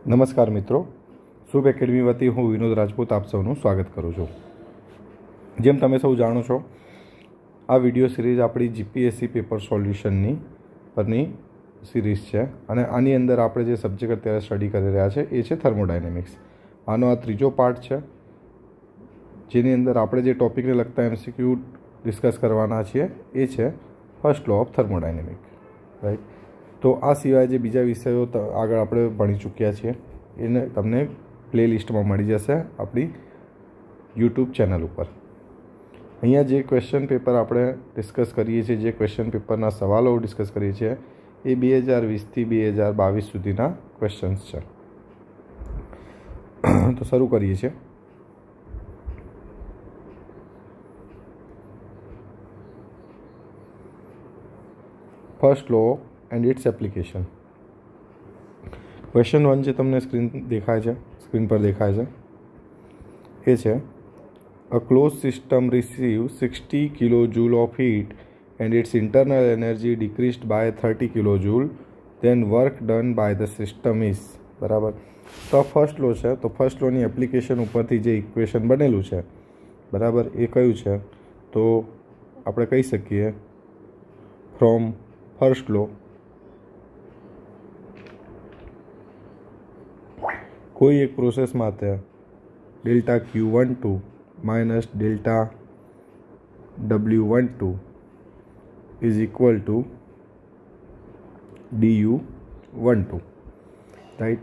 નમસ્કાર મિત્રો, શુભ એકેડમી વતી હું વિનોદ રાજપૂત આપ સૌનું સ્વાગત કરું છું। જેમ તમે સૌ જાણો છો, આ વિડીયો સિરીઝ આપણી જીપીએસસી પેપર સોલ્યુશનની પરની સિરીઝ છે અને આની અંદર આપણે જે સબ્જેક્ટ અત્યારે સ્ટડી કરી રહ્યા છે એ છે થર્મોડાયનેમિક્સ। આનો આ ત્રીજો પાર્ટ છે, જેની અંદર આપણે જે ટોપિકને લગતા એમસીક્યુ ડિસ્કસ કરવાના છીએ એ છે first law of thermodynamic, right. તો આ સિવાય જે બીજા વિષયો આગળ આપણે ભણી ચૂક્યા છીએ એને તમને પ્લેલિસ્ટમાં મળી જશે આપણી યુટ્યુબ ચેનલ ઉપર। અહીંયા જે ક્વેશ્ચન પેપર આપણે ડિસ્કસ કરીએ છીએ, જે ક્વેશ્ચન પેપરના સવાલો ડિસ્કસ કરીએ છીએ એ 2020થી 2022 સુધીના ક્વેશ્ચન્સ છે। તો શરૂ કરીએ છીએ। First law and its application। Question 1 જે તમને સ્ક્રીન પર દેખાય છે એ છે a closed system receives 60 kilojoule of heat and its internal energy decreased by 30 kilojoule, then work done by the system is બરાબર। તો ફર્સ્ટ લો છે, તો ફર્સ્ટ લોની એપ્લિકેશન ઉપરથી જે ઇક્વેશન બનેલું છે બરાબર એ કયું છે, તો આપણે કહી શકીએ ફ્રોમ ફર્સ્ટ લો कोई एक प्रोसेस में आते हैं delta Q12 minus delta W12 is equal to DU12, right.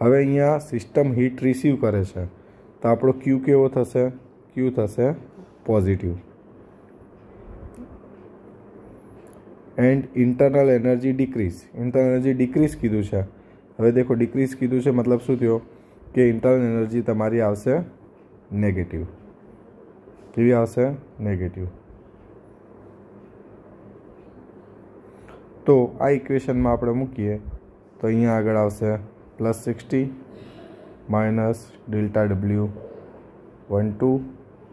हवे अहींया सिस्टम हीट रिसीव करे छे तो आपणो Q केवो थशे, Q थशे positive, and internal energy decrease कीधुं छे। हवे देखो डिक्रीज कीधुं छे मतलब शुं थयो कि इंटरनल एनर्जी तमारी आवशे नेगेटिव। केवी आवशे? नेगेटिव। तो आ इक्वेशन में आपणे मूकीए तो अहींया आगळ आवशे +60 माइनस डेल्टा W12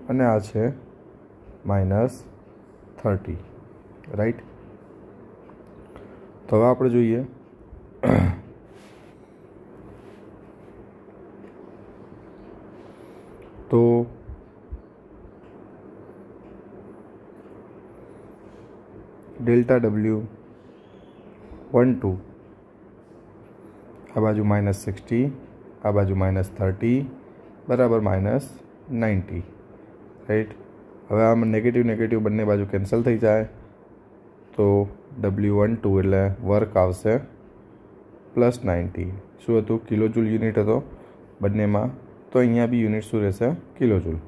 अने आ छे -30, राइट। तो हवे आपणे जोईए तो डेल्टा W12 आ बाजू -60, आ बाजू -30 बराबर -90, राइट। हवे आम नेगेटिव बंने बाजू कैंसल थी जाए तो W12 एटले वर्क आवशे +90। शुं हतुं? किलोजूल यूनिट हतो बंने में, तो अहींया बी यूनिट शुं रहेशे? किलोजूल।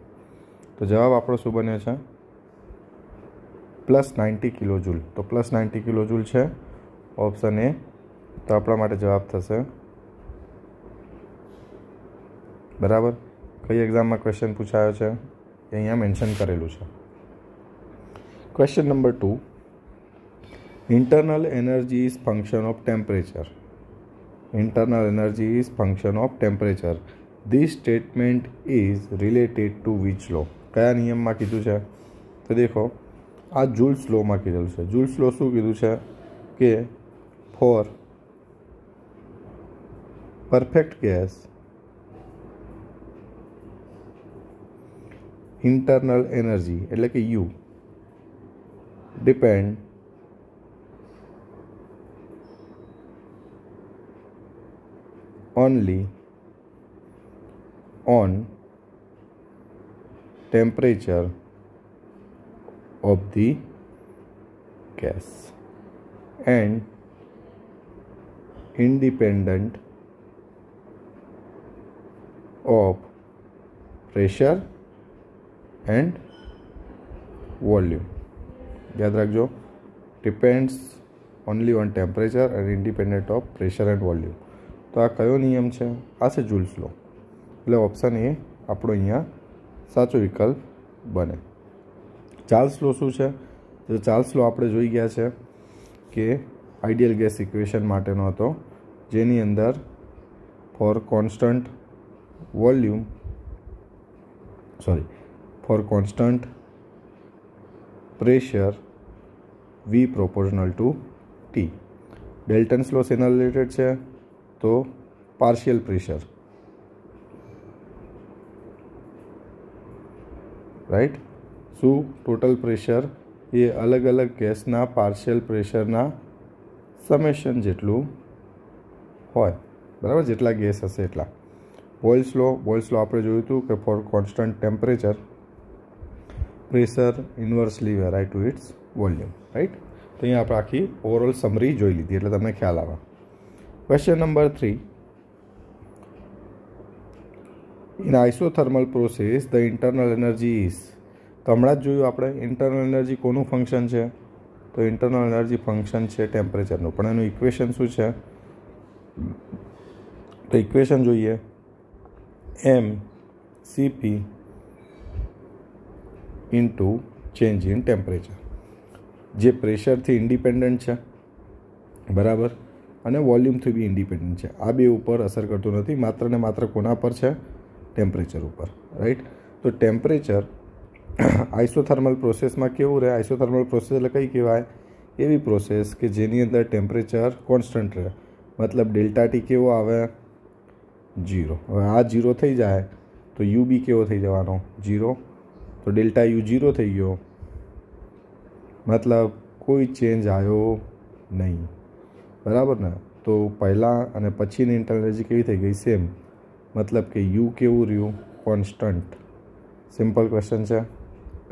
तो जवाब आपणो शुं बन्यो छे? +90 किलोजूल। तो +90 किलोजूल है ऑप्शन ए। तो अपना माटे जवाब थशे बराबर। कई एक्जाम में क्वेश्चन पूछायो छे अहींया मेन्शन करेलुं छे। Question number 2, internal energy is function of temperature. Internal energy is function of temperature. This statement is related to which law? कया नियम में कीधुं छे? तो देखो आ जूल्स लॉ में कीधुं छे। जूल्स लॉ शुं कीधुं छे कि for perfect gas internal energy एटले कि U depend only on temperature of the gas and independent of pressure and volume। याद रखो, depends only on temperature and independent of pressure and volume. तो आ कयो नियम है? आ छे जूल्स लॉ। એટલે ઓપ્શન એ આપણો અહીંયા સાચો વિકલ્પ બને। ચાર્લ્સ લો શું છે? તો ચાર્લ્સ લો આપણે જોઈ ગયા છે કે આઈડિયલ ગેસ ઇક્વેશન માટેનો હતો, જેની અંદર for constant pressure V proportional to T। Dalton's law શેના રિલેટેડ છે? તો પાર્શિયલ પ્રેશર, રાઈટ. શું ટોટલ પ્રેશર એ અલગ અલગ ગેસના પાર્શિયલ પ્રેશરના સમેશન જેટલું હોય, બરાબર, જેટલા ગેસ હશે એટલા. બોયલ્સ લો આપણે જોયું હતું કે for constant temperature pressure inversely vary to its volume, right. તો અહીંયા આપણે આખી ઓવરઓલ સમરી જોઈ લીધી એટલે તમને ખ્યાલ આવે. Question number 3. In isothermal process the internal energy is. તો હમણાં જ જોયું આપણે ઇન્ટરનલ એનર્જી કોનું ફંક્શન છે, તો ઇન્ટરનલ એનર્જી ફંક્શન છે ટેમ્પરેચરનું. પણ એનું ઇક્વેશન શું છે, તો ઇક્વેશન જોઈએ mCp into change in temperature, જે પ્રેશરથી ઇન્ડિપેન્ડન્ટ છે, બરાબર, અને વોલ્યુમથી બી ઇન્ડિપેન્ડન્ટ છે. આ બે ઉપર અસર કરતું નથી, માત્ર ને માત્ર કોના પર છે, ટેમ્પરેચર ઉપર, રાઈટ. તો ટેમ્પરેચર આઇસોથર્મલ પ્રોસેસમાં કેવું રહે, આઇસોથર્મલ પ્રોસેસ એટલે કઈ કહેવાય, એવી પ્રોસેસ કે જેની અંદર ટેમ્પરેચર કોન્સ્ટન્ટ રહે, મતલબ ડેલ્ટા ટી કેવો આવે, 0. હવે આ 0 થઈ જાય તો યુ બી કેવો થઈ જવાનો, 0. તો ડેલ્ટા યુ 0 થઈ ગયો, મતલબ કોઈ ચેન્જ આવ્યો નહીં, બરાબર ને. તો પહેલાં અને પછીની ઇન્ટરનલ એનર્જી કેવી થઈ ગઈ, સેમ, મતલબ કે યુ કેવું રહ્યું, કોન્સ્ટન્ટ. સિમ્પલ ક્વેશ્ચન છે,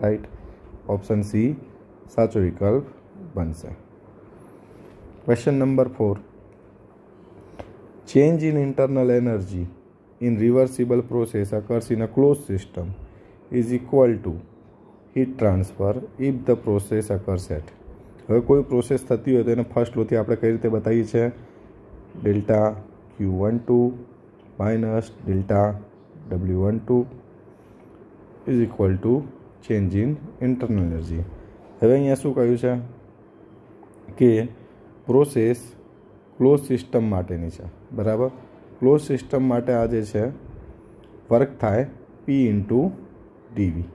રાઈટ. ઓપ્શન સી સાચો વિકલ્પ બનશે. Question number 4. Change in internal energy in reversible process occurs in a close system is equal to heat transfer if the process occurs at. હવે કોઈ process થતી હોય તો એને ફર્સ્ટ લોથી આપણે કઈ રીતે બતાવીએ છીએ, delta Q12 minus delta W12 is equal to change in internal energy. હવે અહીંયા શું કહ્યું છે કે પ્રોસેસ ક્લોઝ સિસ્ટમ માટેની છે, બરાબર. ક્લોઝ સિસ્ટમ માટે આ જે છે વર્ક થાય P ઇન્ટુ ડીવી,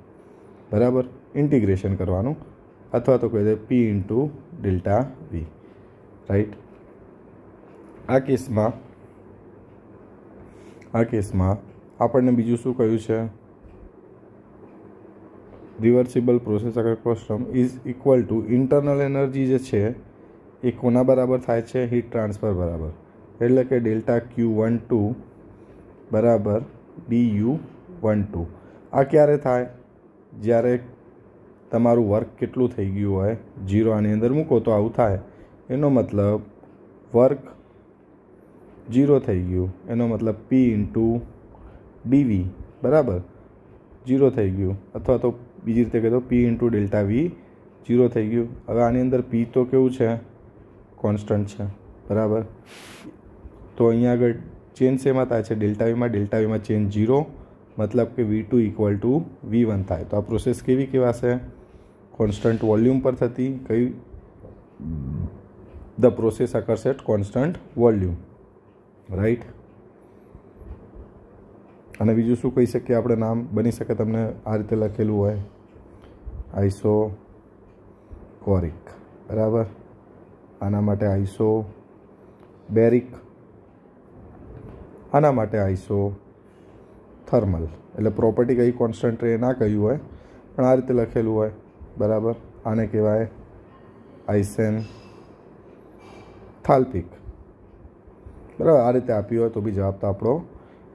બરાબર, ઇન્ટિગ્રેશન કરવાનું, અથવા તો કહી દે P into delta V, right. આ કેસમાં આપણને બીજું શું કહ્યું છે, રિવર્સિબલ પ્રોસેસ અગર system is equal to internal energy જે છે એ કોના બરાબર થાય છે, હીટ ટ્રાન્સફર બરાબર. એટલે કે ડેલ્ટા Q12 બરાબર DU12. આ ક્યારે થાય, જ્યારે તમારું વર્ક કેટલું થઈ ગયું હોય, 0 આની અંદર મૂકો તો આવું થાય. એનો મતલબ વર્ક 0 થઈ ગયું, એનો મતલબ P ઇન્ટુ ડીવી બરાબર 0 થઈ ગયું, અથવા તો બીજી રીતે કહે તો P ઇન્ટુ ડેલ્ટા વી 0 થઈ ગયું. હવે આની અંદર P તો કેવું છે, કોન્સ્ટન્ટ છે, બરાબર. તો અહીંયા આગળ ચેન્જ શેમાં થાય છે, ડેલ્ટા વીમાં ચેન્જ 0, મતલબ કે V2 ઇક્વલ ટુ V1 થાય. તો આ પ્રોસેસ કેવી કહેવાશે, કોન્સ્ટન્ટ વોલ્યુમ પર થતી, કઈ, the process occurs at constant volume, right. અને બીજું શું કહી શકીએ આપણે, નામ બની શકે તમને આ રીતે લખેલું હોય, આઇસોકોરિક, બરાબર. આના માટે આઇસોબેરિક, આના માટે આઇસોથર્મલ. એટલે પ્રોપર્ટી કઈ કોન્સ્ટન્ટ રહે ના કહ્યું હોય, પણ આ રીતે લખેલું હોય, બરાબર. આને કહેવાય આઇસેન્થાલ્પિક, બરાબર. આ રીતે આપ્યું હોય તો બી જવાબ તો આપણો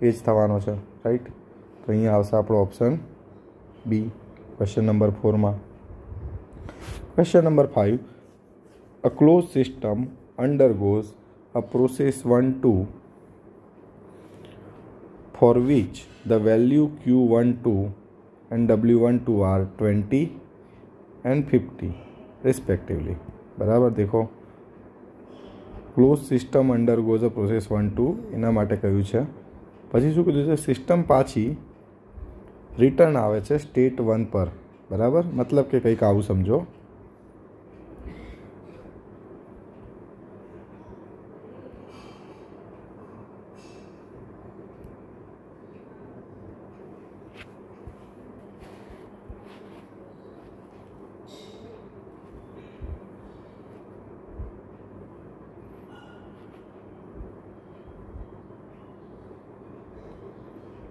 એ જ થવાનો છે, રાઈટ. તો અહીંયા આવશે આપણો ઓપ્શન બી ક્વેશ્ચન નંબર 4માં. Question number 5. A closed system undergoes a process 1-2 for which the value Q12 and W12 are 20 and 50 respectively. બરાબર. દેખો, ક્લોઝ સિસ્ટમ અંડરગોઝ અ પ્રોસેસ 1-2 એના માટે કહ્યું છે. પછી શું કીધું છે, સિસ્ટમ પાછી રિટર્ન આવે છે સ્ટેટ 1 પર, બરાબર. મતલબ કે કંઈક આવું સમજો,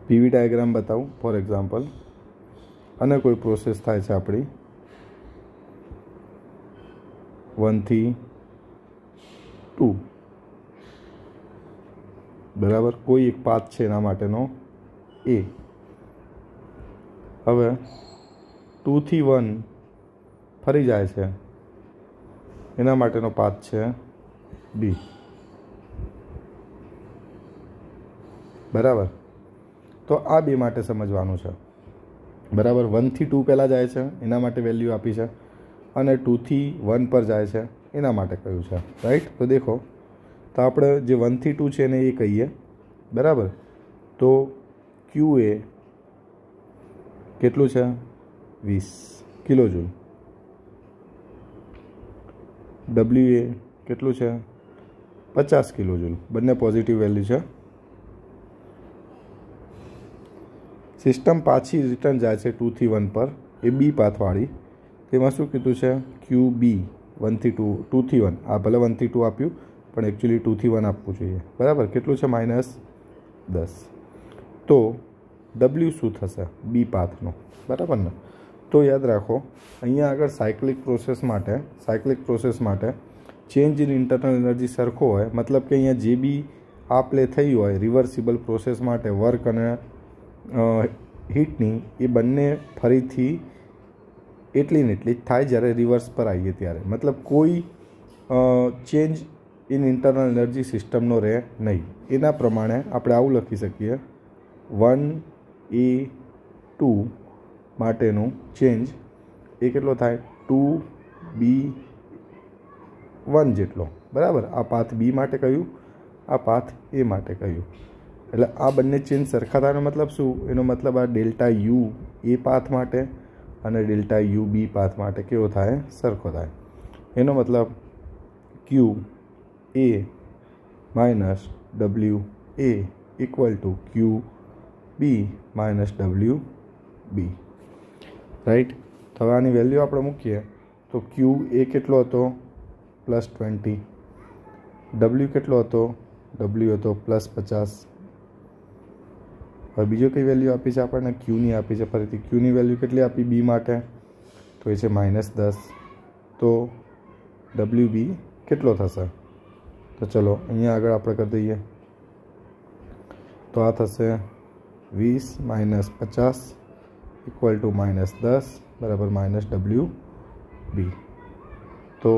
પીવી ડાયાગ્રામ બતાવું ફોર એક્ઝામ્પલ, અને કોઈ પ્રોસેસ થાય છે આપણી 1 થી 2, બરાબર, કોઈ એક પાથ છે એના માટેનો એ. હવે 2 થી 1 ફરી જાય છે, એના માટેનો પાથ છે બી, બરાબર. તો આ બે માટે સમજવાનું છે, બરાબર. 1 થી 2 પહેલાં જાય છે એના માટે વેલ્યુ આપી છે, અને 2 થી 1 પર જાય છે એના માટે કહ્યું છે, રાઈટ. તો દેખો, તો આપણે જે 1 થી 2 છે એને એ કહીએ, બરાબર. તો ક્યુ એ કેટલું છે? 20 કિલો જૂલ. ડબલ્યુ એ કેટલું છે? 50 કિલો જૂલ. બંને પોઝિટિવ વેલ્યુ છે. સિસ્ટમ પાછી રિટર્ન જાય છે 2 થી 1 પર, એ બી પાથવાળી. તેમાં શું કીધું છે? ક્યુ બી 1 થી 2, 2 થી 1. આ ભલે 1 થી 2 આપ્યું, પણ એકચ્યુઅલી 2 થી 1 આપવું જોઈએ, બરાબર. કેટલું છે? -10. તો ડબલ્યુ શું થશે? બી પાથનો, બરાબર ને. તો યાદ રાખો, અહીંયા આગળ સાયક્લિક પ્રોસેસ માટે ચેન્જ ઇન ઇન્ટરનલ એનર્જી સરખો હોય, મતલબ કે અહીંયા જે બી આપલે થઈ હોય રિવર્સિબલ પ્રોસેસ માટે વર્ક અને હીટની, એ બંને ફરીથી એટલી ને એટલી જ થાય જ્યારે રિવર્સ પર આવીએ ત્યારે. મતલબ કોઈ ચેન્જ ઇન ઇન્ટરનલ એનર્જી સિસ્ટમનો રહે નહીં. એના પ્રમાણે આપણે આવું લખી શકીએ, 1A2 માટેનું ચેન્જ એ કેટલો થાય? 2B1 જેટલો, બરાબર. આ પાથ બી માટે કહ્યું, આ પાથ એ માટે કહ્યું. એટલે આ બંને ચેન્જ સરખા થાય. મતલબ શું? એનો મતલબ આ ડેલ્ટા યુ એ પાથ માટે અને ડેલ્ટા યુ બી પાથ માટે કેવો થાય? સરખો થાય. એનો મતલબ Q A minus W A equal to Q B minus W B, right. તો હવે આની વેલ્યુ આપણે મૂકીએ તો ક્યુ એ કેટલો હતો? +20. ડબલ્યુ કેટલો હતો? ડબલ્યુ હતો +50. હવે બીજો કઈ વેલ્યુ આપી છે આપણને? ક્યુની આપી છે. ફરીથી ક્યુની વેલ્યુ કેટલી આપી બી માટે? તો એ છે -10. તો ડબલ્યુ બી કેટલો થશે? તો ચલો અહીંયા આગળ આપણે કરી દઈએ. તો આ થશે 20 - 50 ઇક્વલ ટુ -10 બરાબર -ડબલ્યુ બી. તો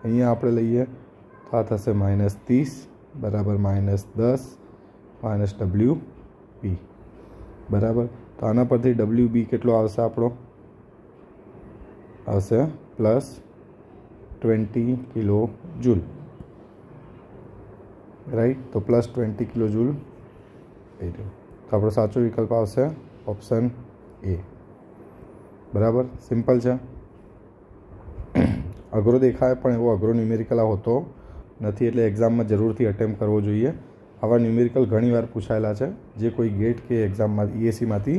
અહીંયા આપણે લઈએ તો આ થશે -30 બરાબર -10 -ડબલ્યુ બી, બરાબર. તો આના પરથી ડબલ્યુ બી કેટલો આવશે આપણો? આવશે +20 કિલો જૂલ, રાઈટ. તો +20 કિલો જૂલ થઈ ગયું. તો આપણો સાચો વિકલ્પ આવશે ઓપ્શન એ, બરાબર. સિમ્પલ છે. અઘરો દેખાય પણ એવો અઘરો ન્યુમેરિકલ હોતો નથી, એટલે એક્ઝામમાં જરૂરથી અટેમ્પ્ટ કરવો જોઈએ. આવા ન્યુમેરિકલ ઘણીવાર પૂછાયેલા છે, જે કોઈ ગેટ કે એક્ઝામમાં ઈએસસીમાંથી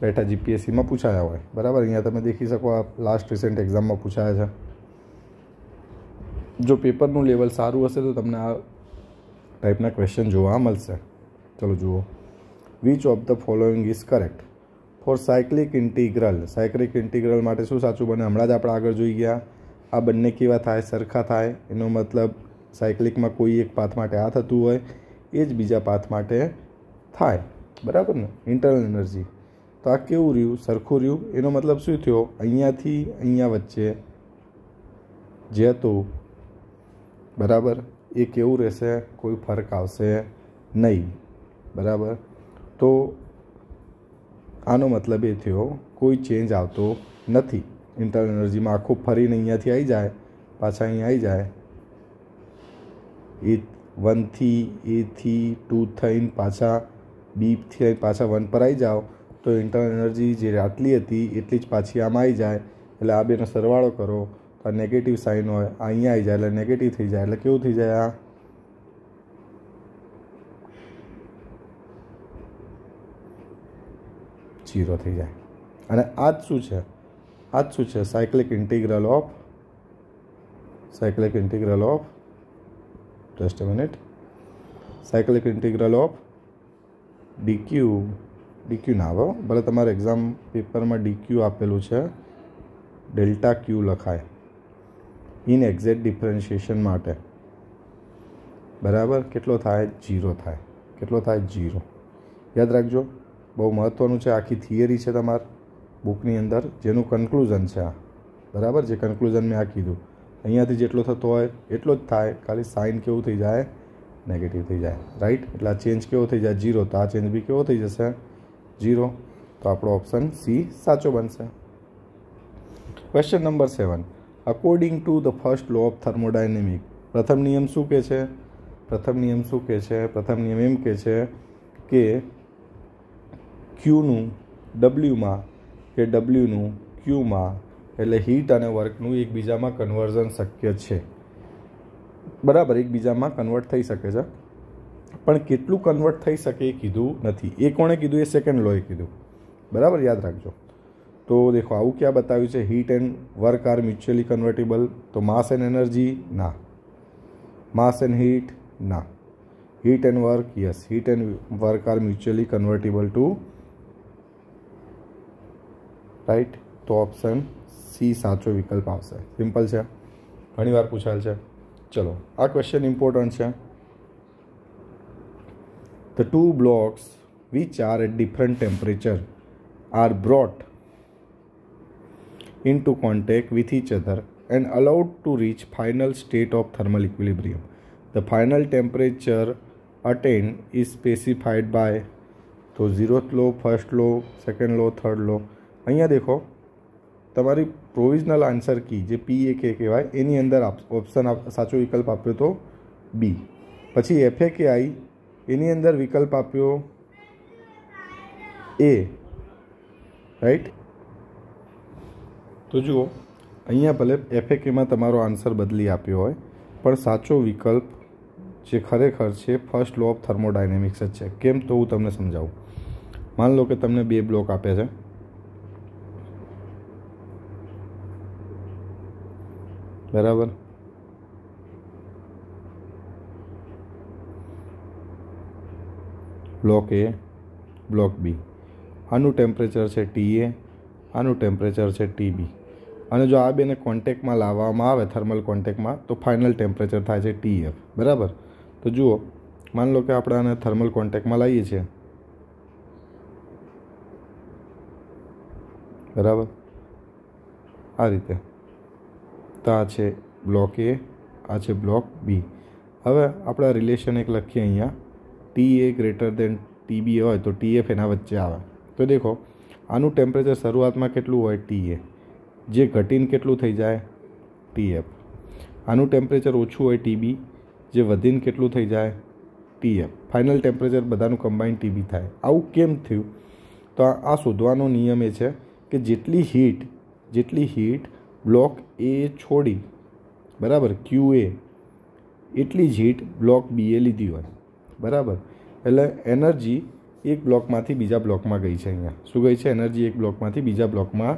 બેઠા જીપીએસસીમાં પૂછાયા હોય, બરાબર. અહીંયા તમે દેખી શકો, આ લાસ્ટ રિસેન્ટ એક્ઝામમાં પૂછાયા છે. જો પેપરનું લેવલ સારું હશે તો તમને આ ટાઈપના ક્વેશ્ચન જોવા મળશે. ચલો જુઓ. Which of the following is correct for cyclic integral? Cyclic integral માટે શું સાચું બને? હમણાં જ આપણે આગળ જોઈ ગયા. આ બંને કેવા થાય? સરખા થાય. એનો મતલબ સાયક્લિકમાં કોઈ એક પાથ માટે આ થતું હોય, એ જ બીજા પાથ માટે થાય, બરાબર ને. ઇન્ટરનલ એનર્જી તો આ કેવું રહ્યું? સરખું રહ્યું. એનો મતલબ શું થયો? અહીંયાથી અહીંયા વચ્ચે જે હતું, બરાબર, એ કેવું રહેશે? કોઈ ફરક આવશે નહીં, બરાબર. તો આનો મતલબ એ થયો કોઈ ચેન્જ આવતો નથી ઇન્ટરનલ એનર્જીમાં. આખું ફરીને અહીંયાથી આવી જાય, પાછા અહીંયા આવી જાય, એ 1 થી A થી 2 થઈને પાછા બીથી પાછા 1 પર આવી જાઓ તો ઇન્ટરનલ એનર્જી જે આટલી હતી એટલી જ પાછી આમાં આવી જાય. એટલે આ બેનો સરવાળો કરો તો આ નેગેટિવ સાઇન હોય, આ અહીંયા આવી જાય એટલે નેગેટિવ થઈ જાય. એટલે કેવું થઈ જાય? આ 0 થઈ જાય. અને આ જ શું છે? આ જ શું છે? Cyclic integral of just a minute, cyclic integral of dq DQ ના આવે, ભલે તમારે એક્ઝામ પેપરમાં DQ આપેલું છે, ડેલ્ટા ક્યુ લખાય ઇન એક્ઝેક્ટ ડિફરન્શિએશન માટે. બરાબર. કેટલો થાય? 0 થાય. કેટલો થાય? 0. યાદ રાખજો, બહુ મહત્ત્વનું છે. આખી થિયરી છે તમારા બુકની અંદર, જેનું કન્ક્લુઝન છે આ. બરાબર. જે કન્ક્લુઝન મેં આ કીધું, અહીંયાથી જેટલો થતો હોય એટલો જ થાય, ખાલી સાઇન કેવું થઈ જાય? નેગેટિવ થઈ જાય. રાઈટ. એટલે આ ચેન્જ કેવો થઈ જાય? 0. તો આ ચેન્જ બી કેવો થઈ જશે? 0. તો આપણો ઓપ્શન સી સાચો બનશે. Question number 7. According to the first law of thermodynamic, પ્રથમ નિયમ શું કહે છે? પ્રથમ નિયમ શું કહે છે? પ્રથમ નિયમ એમ કહે છે કે ક્યુનું ડબલ્યુમાં કે ડબલ્યુનું ક્યુમાં, એટલે હીટ અને વર્કનું એકબીજામાં કન્વર્ઝન શક્ય છે. બરાબર. એકબીજામાં કન્વર્ટ થઈ શકે છે, પણ કેટલું કન્વર્ટ થઈ શકે એ કીધું નથી. એ કોણે કીધું? એ સેકન્ડ લોએ કીધું. બરાબર. યાદ રાખજો. તો દેખો, આવું ક્યાં બતાવ્યું છે? Heat and work are mutually convertible. તો માસ એન્ડ એનર્જી ના, માસ એન્ડ હીટ ના, heat and work yes, heat and work are mutually convertible to. Right. તો ઓપ્શન સી સાચો વિકલ્પ આવશે. સિમ્પલ છે, ઘણીવાર પૂછાયેલ છે. ચલો, આ ક્વેશ્ચન ઇમ્પોર્ટન્ટ છે. The two blocks which are at different temperature are brought into contact with each other and allowed to reach final state of thermal equilibrium. The final temperature attained is specified by, તો 0th લો, first લો, second લો, third લો. અહીંયા દેખો, તમારી provisional answer key જે PAK કહેવાય, એની અંદર option સાચો વિકલ્પ આપ્યો તો બી. પછી FAKI, એની અંદર વિકલ્પ આપ્યો એ. રાઈટ. તો જુઓ, અહીંયા ભલે FAKમાં તમારો આન્સર બદલી આપ્યો હોય, પણ સાચો વિકલ્પ જે ખરેખર છે ફર્સ્ટ લો ઓફ થર્મોડાયનેમિક્સ જ છે. કેમ? તો હું તમને સમજાવું. માન લો કે તમને 2 બ્લોક આપ્યા છે. બરાબર. બ્લોક એ, બ્લોક બી. આનું ટેમ્પરેચર છે TA, આનું ટેમ્પરેચર છે TB. અને જો આ બેને કોન્ટેક્ટમાં લાવવામાં આવે, થર્મલ કોન્ટેક્ટમાં, તો ફાઇનલ ટેમ્પરેચર થાય છે TF. બરાબર. તો જુઓ, માન લો કે આપણે આને થર્મલ કોન્ટેક્ટમાં લાવીએ છીએ. બરાબર. આ રીતે. તો આ છે બ્લોક એ, આ છે બ્લોક બી. હવે આપણે રિલેશન એક લખીએ અહીંયા. TA ગ્રેટર દેન TB હોય તો TF એના વચ્ચે આવે. તો દેખો, આનું ટેમ્પરેચર શરૂઆતમાં કેટલું હોય? TA. જે ઘટીને કેટલું થઈ જાય? TF. આનું ટેમ્પરેચર ઓછું હોય TB, જે વધીને કેટલું થઈ જાય? TF. ફાઇનલ ટેમ્પરેચર બધાનું કમ્બાઇન TB થાય. આવું કેમ થયું? તો આ શોધવાનો નિયમ એ છે કે જેટલી હીટ બ્લોક એ છોડી, બરાબર, QA, એટલી જ હીટ બ્લોક બીએ લીધી હોય. બરાબર. એટલે એનર્જી એક બ્લોકમાંથી બીજા બ્લોકમાં ગઈ છે. અહીંયા શું ગઈ છે? એનર્જી એક બ્લોકમાંથી બીજા બ્લોકમાં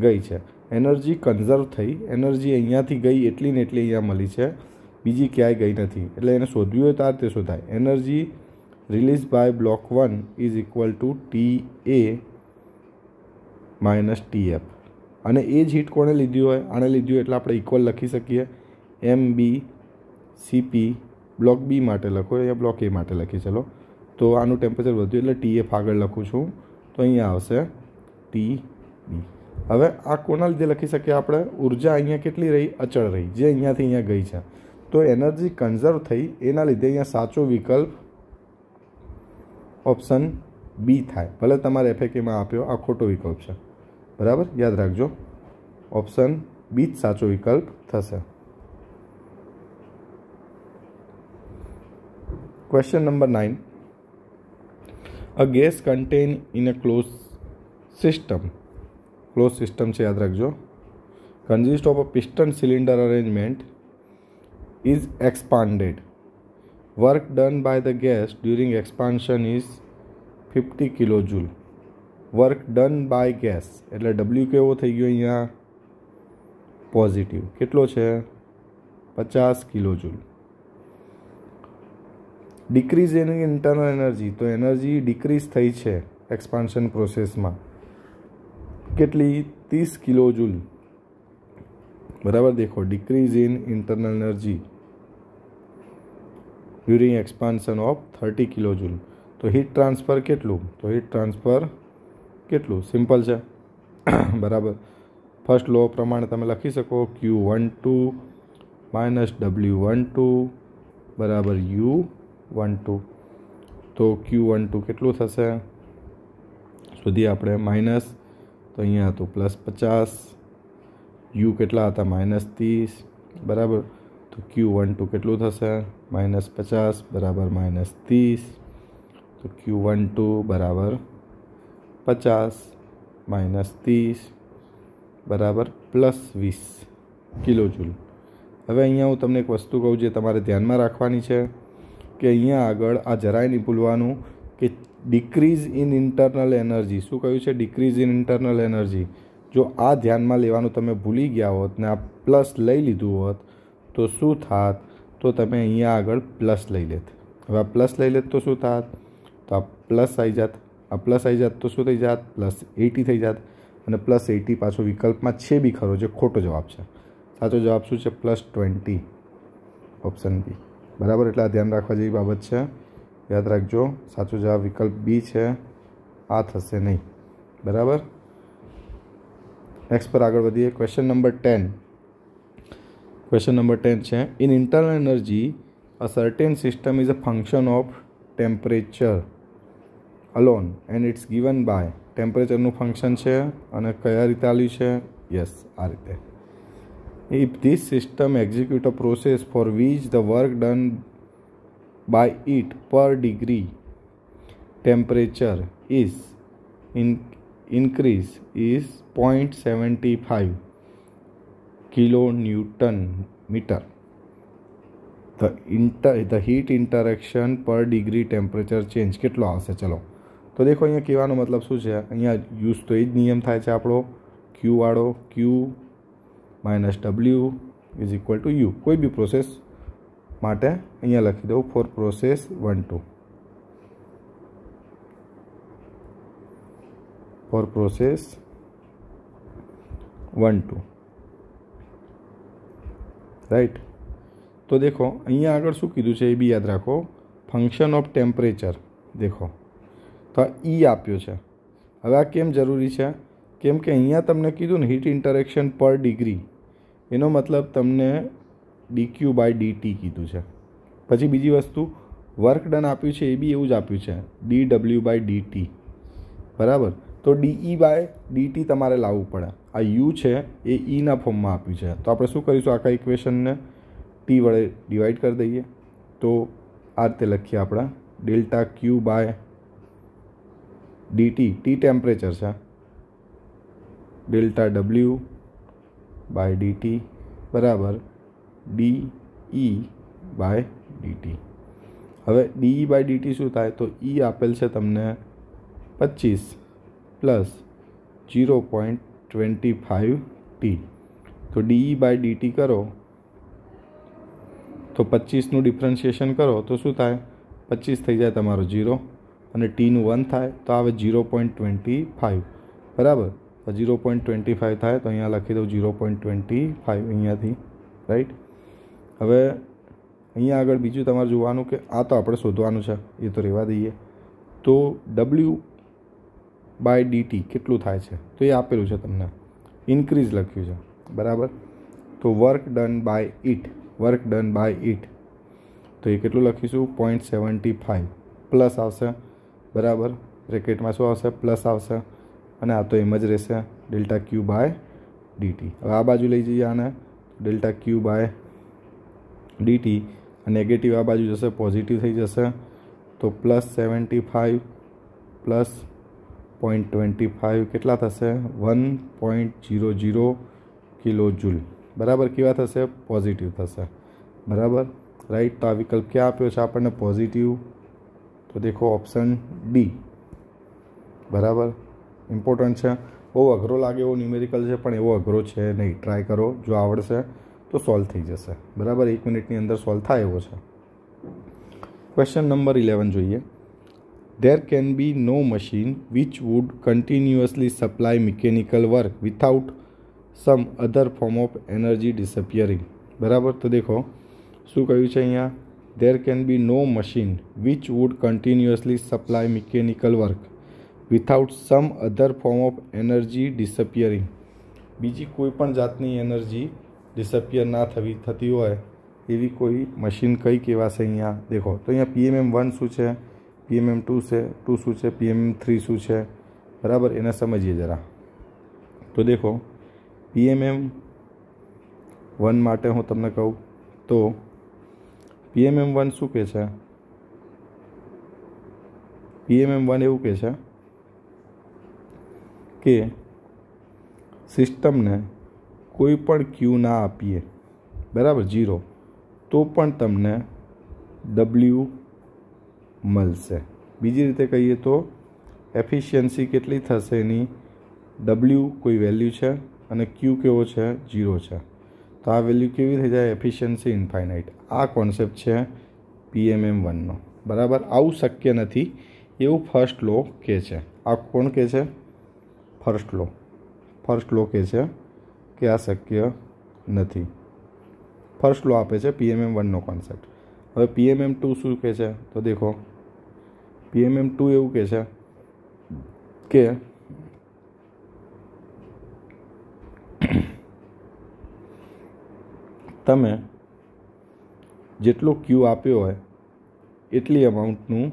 ગઈ છે. એનર્જી કન્ઝર્વ થઈ, એનર્જી અહીંયાથી ગઈ એટલી ને એટલી અહીંયા મળી છે, બીજી ક્યાંય ગઈ નથી. એટલે એને શોધવી હોય તો આ રીતે શોધાય. Energy release by block 1 is equal to TA minus TF. અને એ જ હીટ કોણે લીધી હોય? આને લીધી હોય, એટલે આપણે ઇક્વલ લખી શકીએ. MBCP બ્લોક બી માટે લખો, અહીંયા બ્લોક એ માટે લખી. ચલો, તો આનું ટેમ્પરેચર વધ્યું એટલે TF આગળ લખું છું, તો અહીંયા આવશે TB. હવે આ કોના લીધે લખી શકીએ આપણે? ઉર્જા અહીંયા કેટલી રહી? અચળ રહી, જે અહીંયાથી અહીંયા ગઈ છે. તો એનર્જી કન્ઝર્વ થઈ, એના લીધે અહીંયા સાચો વિકલ્પ ઓપ્શન બી થાય. ભલે તમારે FAKમાં આપ્યો, આ ખોટો વિકલ્પ છે. બરાબર. યાદ રાખજો, ઓપ્શન બી જ સાચો વિકલ્પ થશે. Question number 9. A gas contain in a close system છે, યાદ રાખજો, consist of a piston cylinder arrangement is expanded. Work done by the gas during expansion is 50 kilojoule. Work done by gas એટલે W કેવો થઈ ગયો? અહીંયા positive. કેટલો છે? 50 કિલોજૂલ. ડિક્રીઝ ઇન ઇન્ટરનલ એનર્જી, તો એનર્જી ડિક્રીઝ થઈ છે. एक्सपांशन प्रोसेस में કેટલી 30 કિલો જૂલ बराबर। देखो decrease in internal energy during expansion of 30 kilo joule. तो हीट ट्रांसफर કેટલું? तो हीट ट्रांसफर કેટલું? सिंपल है बराबर। फर्स्ट लॉ प्रमाणे तमे लखी सको Q12 माइनस W12 बराबर U12। तो Q12 કેટલું થશે? સુધી આપણે માઇનસ, तो अहींया तो +50, U કેટલા હતા? -30 बराबर। तो Q12 કેટલું થશે? -50 बराबर -30। तो Q12 बराबर 50 -30 बराबर +20 किलो जूल। हवे अहींया हूँ तमने एक वस्तु कहूँ जे तमारे ध्यानमा राखवानी छे कि अहींया आगळ आ જરાય नहीं भूलवानुं कि डिक्रीज इन इंटरनल एनर्जी शू कह्युं छे? Decrease in internal energy. जो आ ध्यान में लेवानुं तमे भूली गया होत ने आ प्लस लई लीधुं होत तो शू थात? तो तमे अहींया आगळ प्लस लई लेत। हवे आ प्लस लई लेत तो शू थात? तो आ प्लस आई जात। आ प्लस आई जात तो शू थई जात? +80 थई जात। अने +80 पाछो विकल्पमां छे बी खरो, जे खोटो जवाब छे। साचो जवाब शू छे? +20 ऑप्शन बी बराबर। एटले आ ध्यान राखवा जेवी बाबत छे, याद राखजो। साचो जवाब विकल्प बी छे, आ थशे नहीं बराबर। नेक्स्ट पर आगे बढ़िए। Question number 10। क्वेश्चन नंबर 10 है in internal energy a certain system is a function of temperature alone and its given by temperature नु फंक्शन है और कया रीते आल्युं छे? यस आ रीते। If this system execute a process for which the work done by it per degree temperature is increase is 0.75 kilonewton meter. The heat interaction per degree temperature change કેટલો આવશે? ચલો તો देखो અહીંયા કહેવાનો મતલબ શું છે? અહીંયા યુઝ તો એ જ નિયમ થાય છે આપણો Q વાળો, Q minus W is equal to U। કોઈ બી પ્રોસેસ માટે અહીંયા લખી દઉં for process 1 2 for process 1 2 right. तो देखो अहीं आगळ शू कीधुं छे ए बी याद राखो। फंक्शन ऑफ टेम्परेचर देखो तो ई आप्यो छे। हवे आ केम जरूरी छे? केम के अहींया तमने कीधुं ने हीट इंटरेक्शन पर डिग्री, एनो मतलब तमने dQ/dt कीधुं छे। पछी बीजी वस्तु वर्क डन आप्युं छे ए बी एवुं ज आप्युं छे dW/dt बराबर। तो dE/dt तमारे लावવું પડે। आ U છે એ E ના ફોર્મમાં આપ્યું છે તો આપણે શું કરીશું? આખા ઇક્વેશનને T વડે ડિવાઈડ કરી દઈએ તો આ રીતે લખીએ આપણે ΔQ/dt। T ટેમ્પરેચર છે, ΔW/dt બરાબર dE/dt। હવે dE/dt શું થાય? તો E આપેલ છે તમને 25 प्लस 0.25 T। तो dE/dt करो तो 25 નું ડિફરન્શિએશન કરો તો શું થાય? 25 થઈ જાય તમારો 0 અને T નું 1 થાય તો આવે 0.25 બરાબર। તો 0.25 થાય તો અહીંયા લખી દઉં 0.25 અહીંયાથી રાઈટ। હવે અહીંયા આગળ બીજું તમારે જોવાનું કે આ તો આપણે શોધવાનું છે, એ તો રહેવા દઈએ। તો W/dt કેટલું થાય છે? તો એ આપેલું છે તમને, ઇન્ક્રીઝ લખ્યું છે બરાબર। તો વર્ક ડન બાય ઇટ તો એ કેટલું લખીશું? 0.75 પ્લસ આવશે બરાબર। બ્રેકેટમાં શું આવશે? પ્લસ આવશે અને આ તો એમ જ રહેશે ΔQ/dt। હવે આ બાજુ લઈ જઈએ આને ΔQ/dt, નેગેટિવ આ બાજુ જશે પોઝિટિવ થઈ જશે તો +75 પ્લસ 0.25 કેટલા થશે? 1.00 કિલો જૂલ બરાબર। કેવા થશે? પોઝિટિવ થશે બરાબર રાઈટ। તો આ વિકલ્પ ક્યાં આપ્યો છે આપણને? પોઝિટિવ। તો દેખો ઓપ્શન ડી બરાબર। ઇમ્પોર્ટન્ટ છે, બહુ અઘરો લાગે એવો ન્યુમેરિકલ છે પણ એવો અઘરો છે નહીં। ટ્રાય કરો, જો આવડશે તો સોલ્વ થઈ જશે બરાબર। 1 મિનિટની અંદર સોલ્વ થાય એવો છે। ક્વેશ્ચન નંબર 11 જોઈએ। there can be no machine which would continuously supply mechanical work without some other form of energy disappearing. બરાબર, તો દેખો શું કહ્યું છે અહીંયા, there can be no machine which would continuously supply mechanical work without some other form of energy disappearing. બીજી કોઈ પણ જાતની એનર્જી ડિસઅપિયર ના થતી હોય એવી કોઈ મશીન કઈ કહેવાશે અહીંયા. દેખો તો અહીંયા PMM1 શું છે, PMM2 શું છે, PMM3 શું છે. બરાબર, એને સમજીએ જરા. તો દેખો PMM1 માટે હું તમને કહું તો PMM1 શું કહે છે, PMM1 એવું કહે છે કે સિસ્ટમને કોઈ પણ ક્યુ ના આપીએ, બરાબર, 0, તો પણ તમને W મળશે. બીજી રીતે કહીએ તો એફિશિયન્સી કેટલી થશે એની, W કોઈ વેલ્યુ છે અને Q કેવો છે, 0 છે. તો આ વેલ્યુ કેવી થઈ જાય, એફિશિયન્સી ઇન્ફાઇનાઇટ. આ કોન્સેપ્ટ છે PMM1નો. બરાબર, આવું શક્ય નથી એવું ફર્સ્ટ લો કહે છે. આ કોણ કહે છે, ફર્સ્ટ લો કહે છે કે આ શક્ય નથી. ફર્સ્ટ લો આપે છે PMM1નો કોન્સેપ્ટ. હવે PMM2 શું કહે છે, તો દેખો PMM2 એવું કહે છે કે તમે જેટલો ક્યુ આપ્યો હોય એટલી અમાઉન્ટનું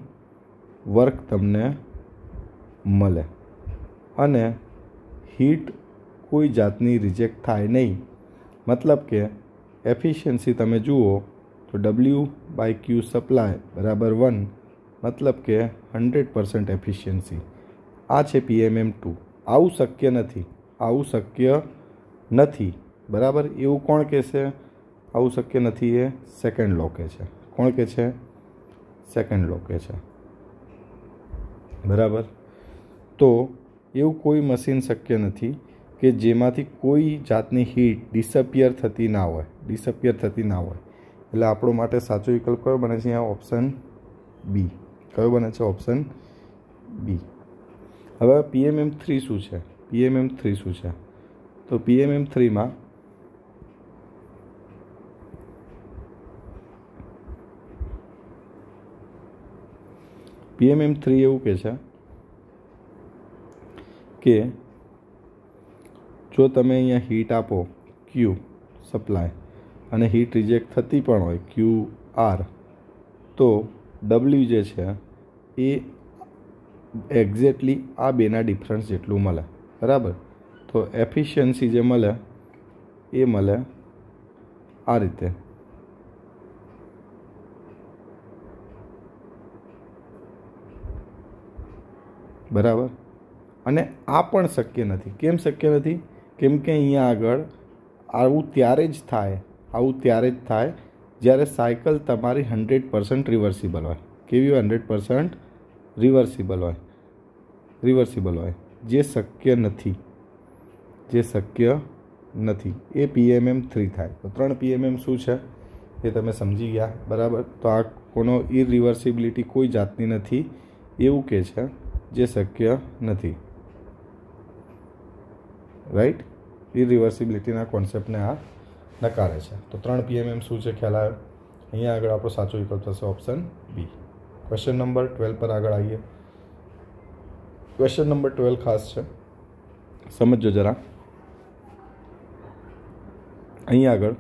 વર્ક તમને મળે અને હીટ કોઈ જાતની રિજેક્ટ થાય નહીં. મતલબ કે એફિશિયન્સી તમે જુઓ તો W/Q સપ્લાય બરાબર 1, મતલબ કે 100% એફિશિયન્સી. આ છે PMM2. આવું શક્ય નથી. બરાબર, એવું કોણ કહેશે, આવું શક્ય નથી એ સેકન્ડ લો કહે છે. કોણ કહે છે, સેકન્ડ લો કહે છે. બરાબર, તો એવું કોઈ મશીન શક્ય નથી કે જેમાંથી કોઈ જાતની હીટ ડિસઅપિયર થતી ના હોય. એટલે આપણો માટે સાચો વિકલ્પ કયો બને છે અહીંયા, ઓપ્શન બી. કયો બને છે, ઓપ્શન બી. હવે PMM3 શું છે, તો PMM3માં એવું કહે છે કે જો તમે અહીંયા હીટ આપો Q સપ્લાય અને હીટ રિજેક્ટ થતી પણ હોય QR, તો W જે છે એ એક્ઝેક્ટલી આ બેના ડિફરન્સ જેટલું મળે. બરાબર, તો એફિશિયન્સી જે મળે એ મળે આ રીતે. બરાબર, અને આ પણ શક્ય નથી. કેમ શક્ય નથી, કેમ કે અહીંયા આગળ આવું ત્યારે જ થાય જ્યારે સાયકલ તમારી 100% રિવર્સિબલ હોય. કેવી હોય, 100% રિવર્સિબલ હોય. જે શક્ય નથી એ PMM3 થાય. તો 3 PMM શું છે એ તમે સમજી ગયા. બરાબર, તો આ કોનો ઇરિવર્સિબિલિટી કોઈ જાતની નથી એવું કહે છે, જે શક્ય નથી. રાઈટ, ઇરિવર્સિબિલિટીના કોન્સેપ્ટને આ નકારે છે. તો 3 PMM શું છે ખ્યાલ આવ્યો. અહીંયા આગળ આપણો સાચો વિકલ્પ થશે ઓપ્શન બી. ક્વેશ્ચન નંબર 12 પર આગળ આવીએ. ક્વેશ્ચન નંબર 12 ખાસ છે, સમજો જરા. અહીંયા આગળ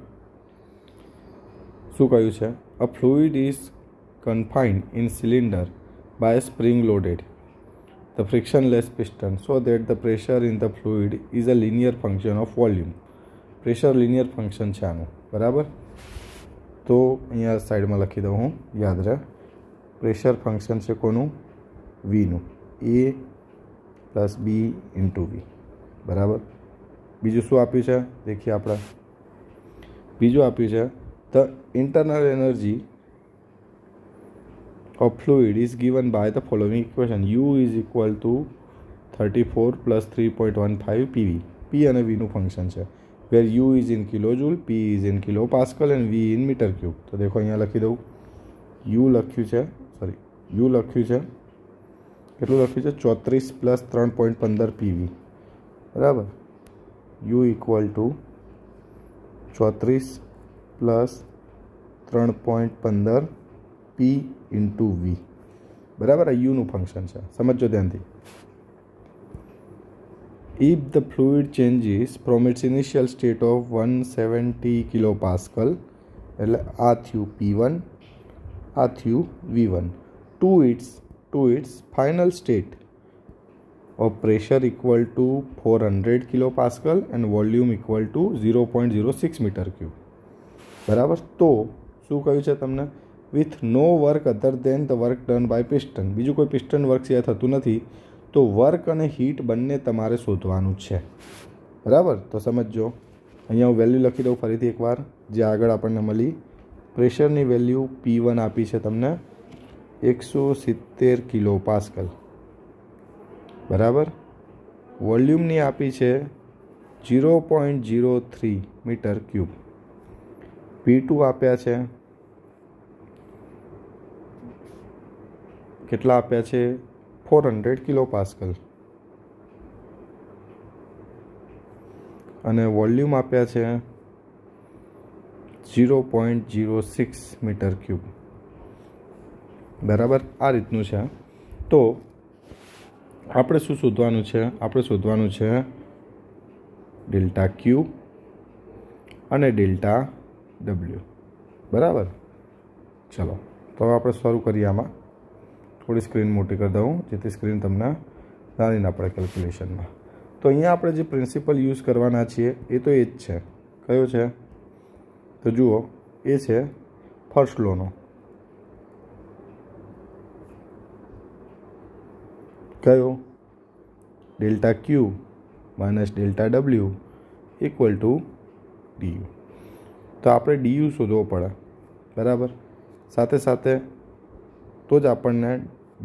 શું કહ્યું છે, a fluid is confined in cylinder by a spring loaded the frictionless piston so that the pressure in the fluid is a linear function of volume. Pressure linear function છે આનું. બરાબર, તો અહીંયા સાઈડમાં લખી દઉં હું, યાદ રહે. પ્રેશર ફંક્શન છે કોનું, વીનું, A+B × V. બરાબર, બીજું શું આપ્યું છે દેખીએ આપણે. બીજું આપ્યું છે the internal energy of fluid is given by the following equation. U is equal to 34 plus 3.15 PV. P અને V નું ફંક્શન છે, where U is in kilojoule, P is in kilopascal and V in meter cube. તો દેખો અહીંયા લખી દઉં, U લખ્યું છે કેટલું લખ્યું છે 34 + 3.15 PV બરાબર. U = 34 + 3.15 P × V બરાબર. આ યુનું ફંક્શન છે, સમજો ધ્યાનથી. If the fluid changes from its initial state of 170 kPa એટલે આ થયું P1, આ થયું V1 to its final state of pressure = 400 kPa and volume = 0.06 m3 બરાબર. તો શું કહ્યું છે તમને? With no work other than the work done by piston, બીજું કોઈ પિસ્ટન વર્ક સિવાય થતું નથી. તો વર્ક અને હીટ બંને તમારે શોધવાનું છે બરાબર. તો સમજો, અહીંયા હું વેલ્યુ લખી દઉં ફરીથી એકવાર, જે આગળ આપણને મળી. પ્રેશરની વેલ્યુ P1 આપી છે તમને 170 kPa બરાબર. વોલ્યુમની આપી છે 0.03 m3. P2 આપ્યા છે કેટલા આપ્યા છે 400 kPa અને વોલ્યુમ આપ્યા છે 0.06 m3 બરાબર. આ રીતનું છે. તો આપણે શું શોધવાનું છે? આપણે શોધવાનું છે ΔQ અને ΔW બરાબર. ચલો તો હવે આપણે શરૂ કરીએ. આમાં થોડી સ્ક્રીન મોટી કરી દઉં જેથી સ્ક્રીન તમને નાની ના પડે કેલ્ક્યુલેશનમાં. તો અહીંયા આપણે જે પ્રિન્સિપલ યુઝ કરવાના છીએ એ તો એ જ છે. કયો છે? તો જુઓ, એ છે ફર્સ્ટ લોનો. કયો? ΔQ - ΔW = DU. તો આપણે DU શોધવો પડે બરાબર. સાથે સાથે તો જ આપણને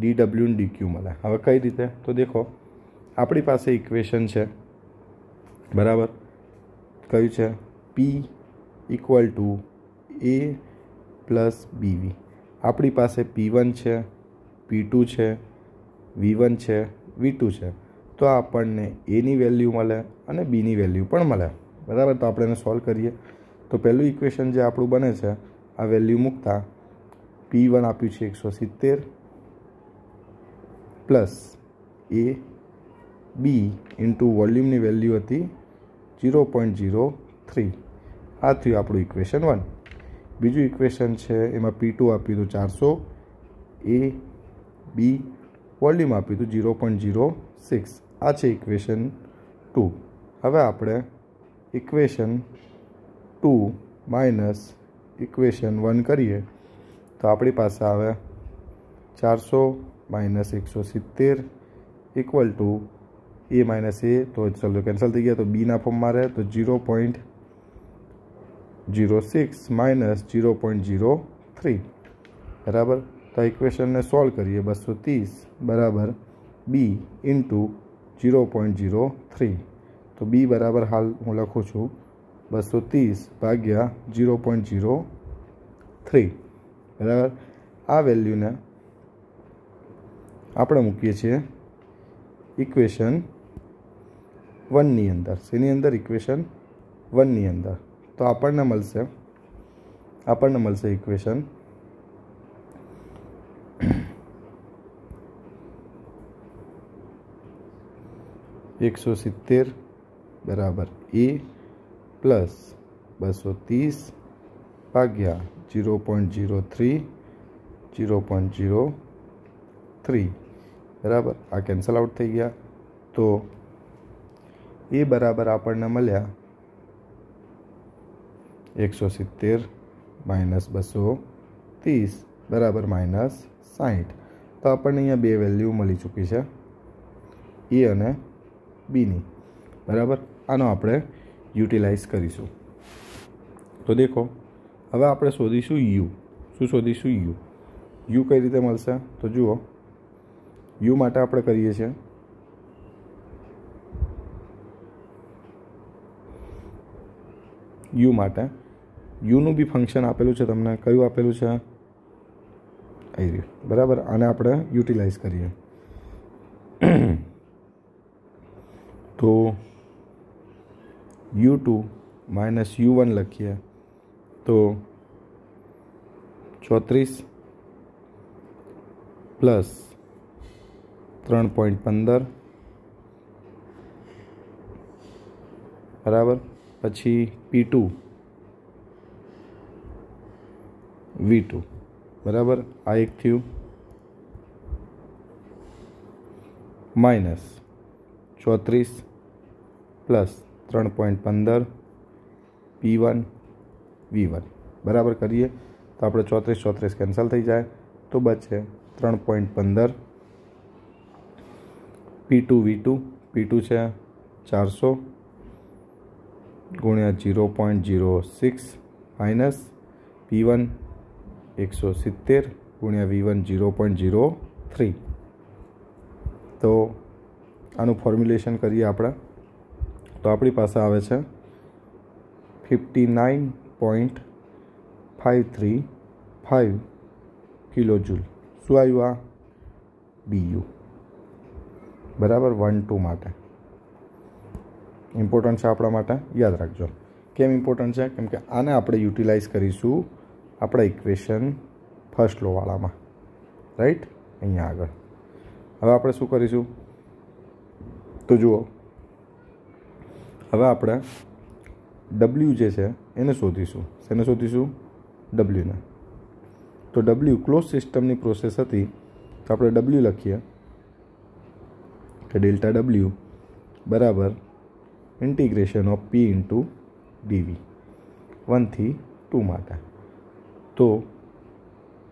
DW અને DQ મળે. હવે કઈ રીતે? તો દેખો, આપણી પાસે ઇક્વેશન છે બરાબર. કયું છે? P = A + BV. આપણી પાસે P1 છે, P2 છે, V1 છે, V2 છે. તો આપણને એની વેલ્યુ મળે અને બીની વેલ્યુ પણ મળે બરાબર. તો આપણે એને સોલ્વ કરીએ. તો પહેલું ઇક્વેશન જે આપણું બને છે, આ વેલ્યુ મૂકતા P1 આપ્યું છે 170 પ્લસ A B ઇન્ટુ વોલ્યુમની વેલ્યુ હતી 0.03. આ થયું આપણું ઇક્વેશન 1. બીજું ઇક્વેશન છે, એમાં P2 આપ્યું હતું 400, A B વોલ્યુમ આપ્યું હતું 0.06. આ છે ઇક્વેશન 2. હવે આપણે ઇક્વેશન 2 માઇનસ ઇક્વેશન 1 કરીએ તો આપણી પાસે આવે 400 - 170 = A - A. તો ચલો કેન્સલ થઈ ગયા. તો બીના ફોર્મમાં રહે તો 0.06 - 0.03 બરાબર. તો ઇક્વેશનને સોલ્વ કરીએ. 230 બરાબર B ઇન્ટુ 0.03. તો B બરાબર હાલ હું લખું છું 230 ભાગ્યા 0.03 બરાબર. આ વેલ્યુને આપણે મૂકીએ છીએ ઇક્વેશન 1ની અંદર. શેની અંદર? ઇક્વેશન 1ની અંદર. તો આપણને મળશે ઇક્વેશન 170 બરાબર A પ્લસ 230 ભાગ્યા 0.03 બરાબર. આ કેન્સલ આઉટ થઈ ગયા. તો એ બરાબર આપણને મળ્યા 170 - 230 બરાબર -60. તો આપણને અહીંયા બે વેલ્યુ મળી ચૂકી છે, એ અને બીની બરાબર. આનો આપણે યુટિલાઇઝ કરીશું. તો દેખો, હવે આપણે શોધીશું યુ. શું શોધીશું? યુ. યુ કઈ રીતે મળશે? તો જુઓ, યુ માટે આપણે કરીએ છીએ યુ માટે યુનું બી ફંક્શન આપેલું છે તમને. કયું આપેલું છે? આવી રહ્યું બરાબર. આને આપણે યુટિલાઇઝ કરીએ. U2 માઇનસ U1 લખીએ તો 34 પ્લસ 3.15 બરાબર. પછી P2 V2 બરાબર. આ એક થયું માઇનસ 34 પ્લસ 3.15 P1 V1 બરાબર કરીએ તો આપણે 34 કેન્સલ થઈ જાય તો બચે 3.15 P2 V2 P2 છે 400 ગુણ્યા 0.06 માઇનસ P1 170 ગુણ્યા V1 0.03. તો આનું ફોર્મ્યુલેશન કરીએ આપણે તો આપણી પાસે આવે છે 59.535 કિલોજૂલ. શું આવ્યું? આ BU બરાબર 1-2 માટે ઇમ્પોર્ટન્ટ છે આપણા માટે, યાદ રાખજો. કેમ ઇમ્પોર્ટન્ટ છે? કેમ કે આને આપણે યુટિલાઇઝ કરીશું આપણા ઇક્વેશન ફર્સ્ટ લોવાળામાં, રાઈટ? અહીંયા આગળ હવે આપણે શું કરીશું તો જુઓ, હવે આપણે W જે છે એને શોધીશું. શેને શોધીશું? W ને. તો W ક્લોઝ સિસ્ટમની પ્રોસેસ હતી તો આપણે W લખીએ કે ડેલ્ટા W બરાબર integration of P into DV 1 થી 2 માટે. તો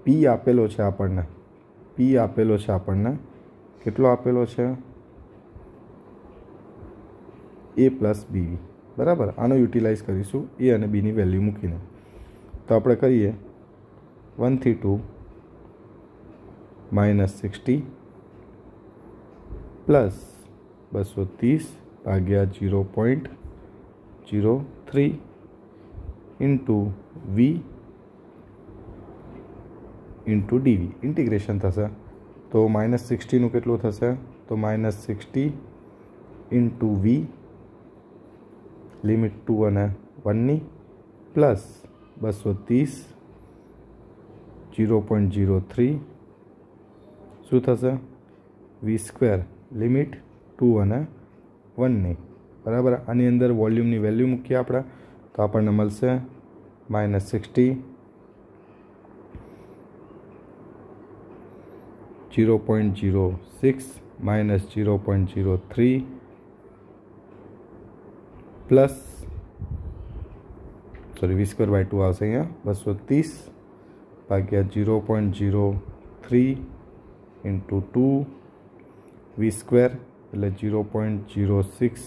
P આપેલો છે આપણને, કેટલો આપેલો છે? A પ્લસ BV બરાબર. આનો યુટિલાઇઝ કરીશું A અને Bની વેલ્યુ મૂકીને. તો આપણે કરીએ 1 થી 2 માઇનસ 60 પ્લસ 230 ભાગ્યા 0.03 into V into DV integration થશે તો -60નું કેટલું થશે? તો -60 ઇન્ટુ V લિમિટ 2 અને 1ની પ્લસ 230 0.03 શું થશે? V² લિમિટ 2 અને 1ની બરાબર. આની અંદર વોલ્યુમની વેલ્યુ મૂકીએ આપણે તો આપણને મળશે -60 0.06 માઇનસ 0.03 પ્લસ V²/2 આવશે અહીંયા 230 ભાગ્યા 0.03 ઇન્ટુ 2 V² એટલે 0.06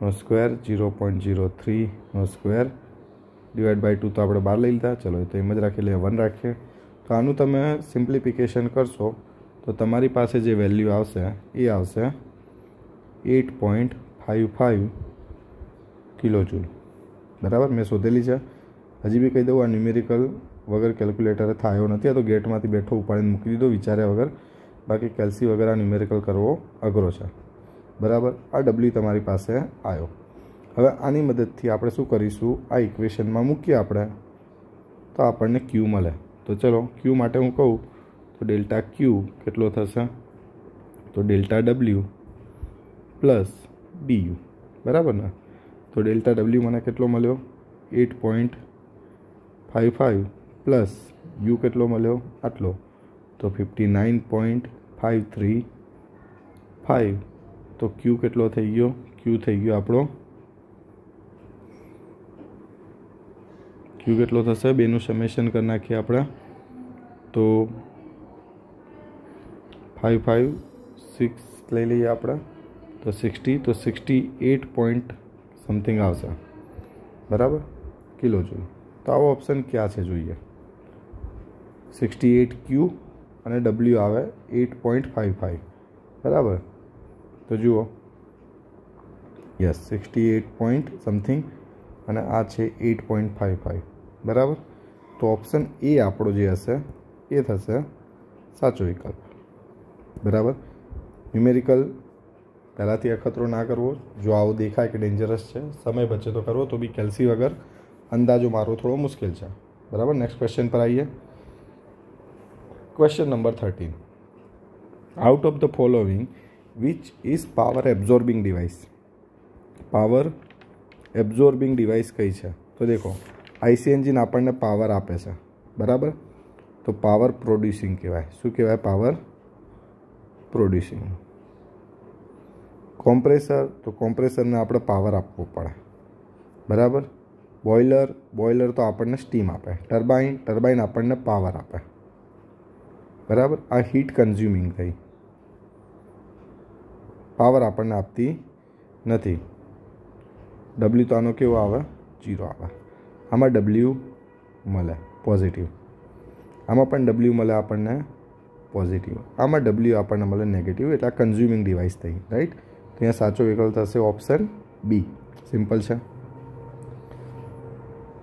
નો સ્ક્વેર 0.03 નો સ્ક્વેર ડિવાઈડ બાય 2 તો આપણે 12 લઈ લીધા. ચલો તો એમ જ રાખી લઈએ, 1 રાખીએ. તો આનું તમે સિમ્પ્લિફિકેશન કરશો તો તમારી પાસે જે વેલ્યુ આવશે એ આવશે 8.55 કિલોજૂલ બરાબર. મેં શોધેલી છે. હજી બી કહી દઉં, આ ન્યુમેરિકલ વગર કેલ્ક્યુલેટરે થયો નથી. આ તો ગેટમાંથી બેઠો ઉપાડીને મૂકી દીધો વિચાર્યા વગર. બાકી કેલ્સી વગર આ ન્યુમેરિકલ કરવો અઘરો છે બરાબર. આ W તમારી પાસે આવ્યો. હવે આની મદદથી આપણે શું કરીશું? આ ઇક્વેશનમાં મૂકીએ આપણે તો આપણને Q મળે. તો ચલો Q માટે હું કહું તો ડેલ્ટા Q કેટલો થશે? તો ડેલ્ટા W પ્લસ BU બરાબર ને. તો ડેલ્ટા W મને કેટલો મળ્યો? 8.55 પ્લસ U કેટલો મળ્યો? આટલો. તો 59.535. તો Q કેટલો થઈ ગયો? Q થઈ ગયો આપણો, Q કેટલો થશે? બેનું સમેશન કરી નાખીએ આપણે તો 556 લઈ લઈએ આપણે તો 60. તો 68 પોઈન્ટ સમથિંગ આવશે બરાબર કિલોજૂલ. તો આવો ઓપ્શન ક્યાં છે જોઈએ? 68 Q અને W આવે 8.55 બરાબર. તો જુઓ, યસ 68 પોઈન્ટ સમથિંગ અને આ છે 8.55 બરાબર. તો ઓપ્શન એ આપણો જે હશે એ થશે સાચો વિકલ્પ બરાબર. ન્યુમેરિકલ પહેલાંથી અખતરો ના કરવો. જો આવું દેખાય કે ડેન્જરસ છે, સમય બચે તો કરવો, તો બી કેલ્સી વગર અંદાજો મારવો થોડો મુશ્કેલ છે. બરાબર. નેક્સ્ટ ક્વેશ્ચન પર આવીએ. Question number 13. Out of the following which is power absorbing device? Power absorbing device કઈ છે? તો દેખો, આઈસી એન્જિન આપણને પાવર આપે છે. બરાબર. તો પાવર પ્રોડ્યુસિંગ કહેવાય. શું કહેવાય? Power producing. કોમ્પ્રેસર, તો કોમ્પ્રેસરને આપણે પાવર આપવો પડે. બરાબર. બોઇલર તો આપણને સ્ટીમ આપે. ટર્બાઇન આપણને પાવર આપે. બરાબર. આ હીટ કન્ઝ્યુમિંગ થઈ, પાવર આપણને આપતી નથી. ડબલ્યુ તો આનો કેવો આવે? 0 આવે. આમાં ડબલ્યુ મળે પોઝિટિવ, આમાં પણ ડબલ્યુ મળે આપણને પોઝિટિવ, આમાં ડબલ્યુ આપણને મળે નેગેટિવ. એટલે આ કન્ઝ્યુમિંગ ડિવાઇસ થઈ. રાઈટ. તો અહીંયા સાચો વિકલ્પ થશે ઓપ્શન બી. સિમ્પલ છે.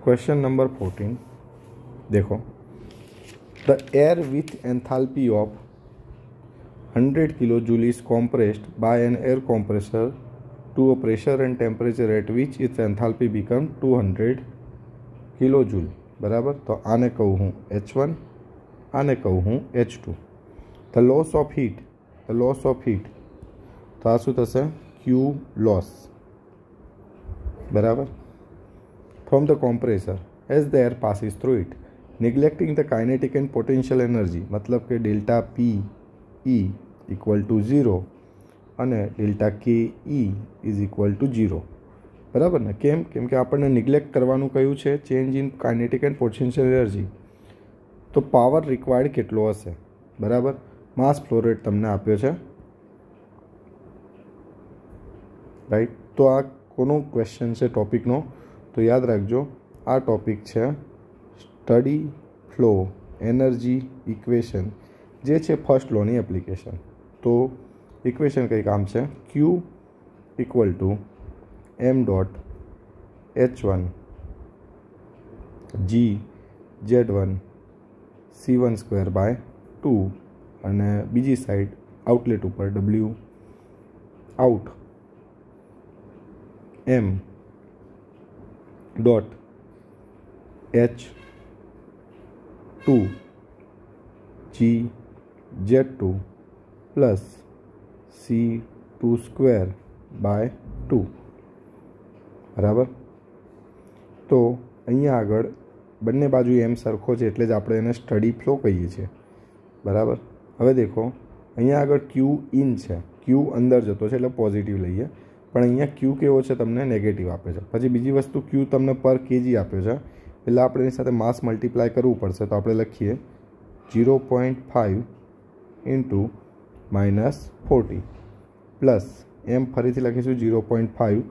Question number 14. देखो, the air with enthalpy of 100 kilojoule is compressed by an air compressor to a pressure and temperature at which its enthalpy become 200 કિલોજૂલ. બરાબર. તો આને કહું હું H1, આને કહું હું H2. The loss of heat, તો આ શું થશે? Q loss. બરાબર. From the compressor as the air passes through it, neglecting the kinetic and potential energy. मतलब કે delta P E equal to 0 અને ડેલ્ટા કે ઈ ઇઝ ઇક્વલ ટુ 0. બરાબર ને? કેમ કે આપણને નિગ્લેક્ટ કરવાનું કયું છે? Change in kinetic and potential energy. તો પાવર રિક્વાયર્ડ કેટલો હશે? બરાબર. માસ ફ્લો રેટ તમને આપ્યો છે. રાઈટ. તો આ કોનો ક્વેશ્ચન છે ટોપિકનો? તો યાદ રાખજો, આ ટોપિક છે સ્ટડી ફ્લો એનર્જી ઇક્વેશન, જે છે ફર્સ્ટ લોની એપ્લિકેશન. તો ઇક્વેશન કંઈક આમ છે: Q equal to m dot H1 G Z1 C1 square by 2 અને બીજી સાઈડ આઉટલેટ ઉપર W out m dot H2 G Z2 plus C2 square by 2. બરાબર. તો અહીંયા આગળ બંને બાજુ એમ સરખો છે એટલે જ આપણે એને સ્ટડી ફ્લો કહીએ છીએ. બરાબર. હવે દેખો, અહીંયા આગળ Q ઇન છે, Q અંદર જતો છે એટલે પોઝિટિવ લઈએ, પણ અહીંયા Q કેવો છે? તમને નેગેટિવ આપે છે. પછી બીજી વસ્તુ, Q તમને પર કેજી આપ્યો છે એટલે આપણે એની સાથે માસ મલ્ટીપ્લાય કરવું પડશે. તો આપણે લખીએ 0.5 ઇન્ટુ -40 પ્લસ એમ ફરીથી લખીશું 0.5.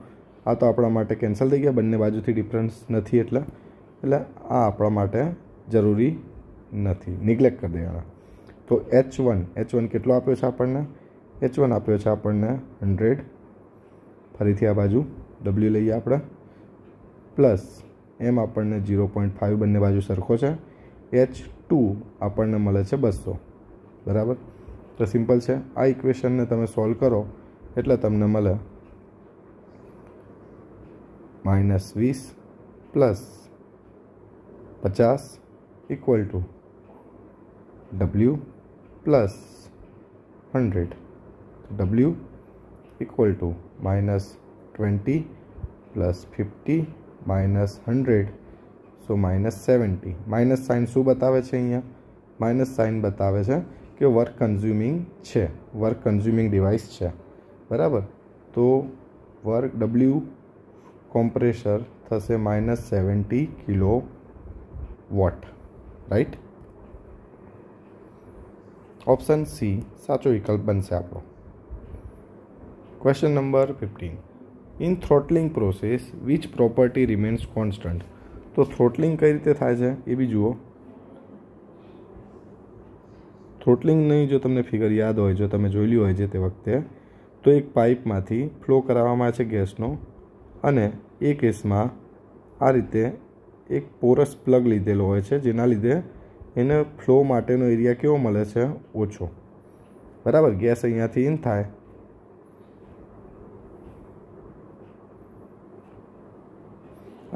આ તો આપણા માટે કેન્સલ થઈ ગયા, બંને બાજુથી ડિફરન્સ નથી એટલે આ આપણા માટે જરૂરી નથી, નિગ્લેક્ટ કરી દેવાના. તો H1 કેટલો આપ્યો છે આપણને? H1 આપ્યો છે આપણને 100. ફરીથી આ બાજુ W લઈએ આપણે, પ્લસ એમ આપણને 0.5, બંને બાજુ સરખો છે. H2 આપણને મળે છે 200. બરાબર. તો સિમ્પલ છે. આ ઇક્વેશનને તમે સોલ્વ કરો એટલે તમને મળે -20 plus 50 equal to W plus 100. W equal to -20 plus 50 minus 100, so -70. Minus sign શું બતાવે છે? અહીંયા માઇનસ સાઇન બતાવે છે કે વર્ક કન્ઝ્યુમિંગ છે, વર્ક કન્ઝ્યુમિંગ ડિવાઇસ છે. બરાબર. તો વર્ક W કોમ્પ્રેસર થશે -70 કિલોવોટ. રાઈટ. ઓપ્શન સી સાચો વિકલ્પ બનશે આપણો. Question number 15. In throttling process which property remains constant? તો થ્રોટલિંગ કઈ રીતે થાય છે એ બી જુઓ. થ્રોટલિંગની જો તમને ફિગર યાદ હોય, જો તમે જોયેલી હોય છે તે વખતે, તો એક પાઇપમાંથી ફ્લો કરાવવામાં આવે છે ગેસનો, અને એ કેસમાં આ રીતે એક પોરસ પ્લગ લીધેલો હોય છે, જેના લીધે એને ફ્લો માટેનો એરિયા કેવો મળે છે? ઓછો. બરાબર. ગેસ અહીંયાથી ઇન થાય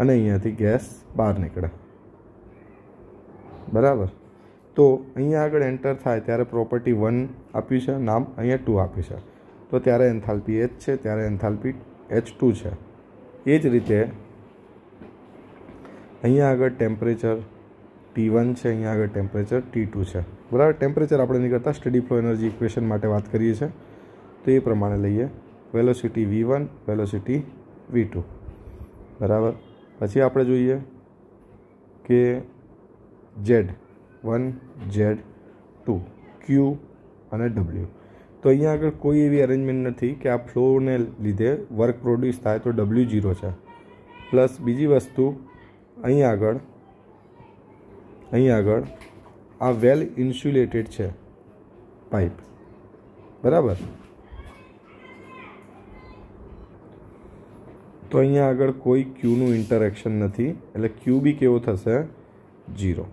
અને અહીંયાથી ગેસ બહાર નીકળે, બરાબર. તો અહીંયા આગળ એન્ટર થાય ત્યારે પ્રોપર્ટી 1 આપ્યું છે નામ, અહીંયા 2 આપ્યું છે, તો ત્યારે એન્થાલ્પી H છે, ત્યારે એન્થાલ્પી H2 છે. એ જ રીતે અહીંયા આગળ ટેમ્પરેચર T1 છે, અહીંયા આગળ ટેમ્પરેચર T2 છે, બરાબર. ટેમ્પરેચર આપણે નહીં કરતા, સ્ટેડી ફ્લો એનર્જી ઇક્વેશન માટે વાત કરીએ છીએ, તો એ પ્રમાણે લઈએ. વેલોસિટી V1, વેલોસિટી V2, બરાબર. પછી આપણે જોઈએ કે Z1, Z2, Q અને W. તો અહીંયા આગળ કોઈ એવી અરેન્જમેન્ટ નથી કે આ ફ્લોને લીધે વર્ક પ્રોડ્યુસ થાય તો W0 છે. પ્લસ બીજી વસ્તુ અહીંયા આગળ આ વેલ ઇન્સ્યુલેટેડ છે પાઇપ, બરાબર. તો અહીંયા આગળ કોઈ ક્યુનું ઇન્ટરેક્શન નથી, એટલે ક્યુ બી કેવો થશે? 0,